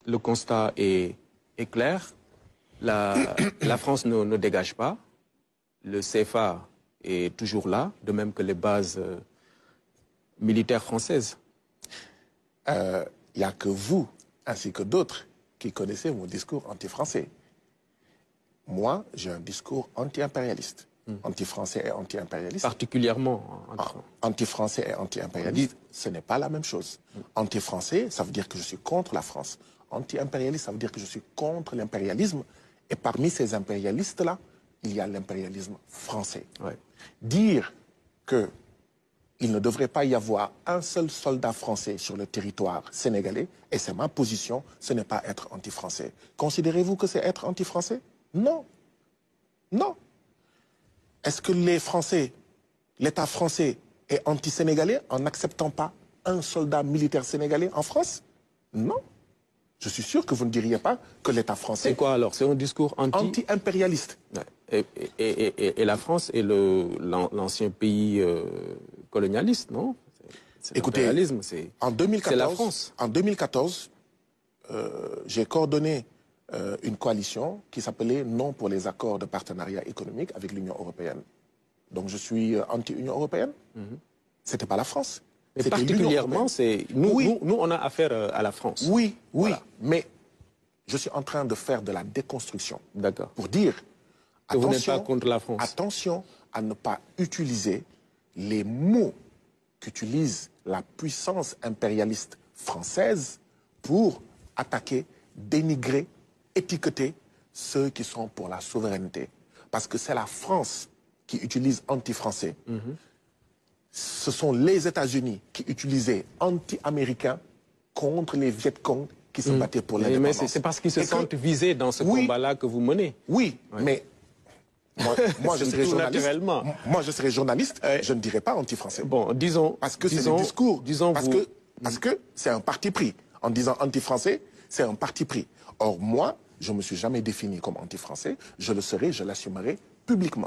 le constat est clair. La France ne dégage pas. Le CFA est toujours là, de même que les bases militaires françaises. Il n'y a que vous, ainsi que d'autres, qui connaissez mon discours anti-français. Moi, j'ai un discours anti-impérialiste. Anti-français et anti-impérialiste. Particulièrement anti-français et anti-impérialiste, ce n'est pas la même chose. Anti-français, ça veut dire que je suis contre la France. Anti-impérialiste, ça veut dire que je suis contre l'impérialisme. Et parmi ces impérialistes-là, il y a l'impérialisme français. Ouais. Dire qu'il ne devrait pas y avoir un seul soldat français sur le territoire sénégalais, et c'est ma position, ce n'est pas être anti-français. Considérez-vous que c'est être anti-français? Non. Non. Est-ce que les Français, l'État français est anti-sénégalais en n'acceptant pas un soldat militaire sénégalais en France? Non. Je suis sûr que vous ne diriez pas que l'État français... C'est quoi alors? C'est un discours anti-impérialiste. Ouais. Et la France est l'ancien pays colonialiste, non? Écoutez, en 2014, c'est la France. En 2014, j'ai coordonné une coalition qui s'appelait Non pour les accords de partenariat économique avec l'Union européenne. Donc je suis anti-Union européenne. C'était pas la France. Et particulièrement, c'est nous, on a affaire à la France. Oui, oui, voilà. Mais je suis en train de faire de la déconstruction. D'accord. Pour dire, que vous n'êtes pas contre la France. Attention à ne pas utiliser les mots qu'utilise la puissance impérialiste française pour attaquer, dénigrer, étiqueter ceux qui sont pour la souveraineté. Parce que c'est la France qui utilise anti-français. Ce sont les États-Unis qui utilisaient anti-américains contre les Vietcong qui se battaient pour l'indépendance. Mais c'est parce qu'ils se sentent visés dans ce combat-là que vous menez. Oui, mais moi je serais journaliste. Naturellement. Moi je serais journaliste, je ne dirais pas anti-français. Bon, disons... Parce que c'est le discours. Parce que c'est un parti pris. En disant anti-français, c'est un parti pris. Or moi, je ne me suis jamais défini comme anti-français. Je le serai, je l'assumerai publiquement.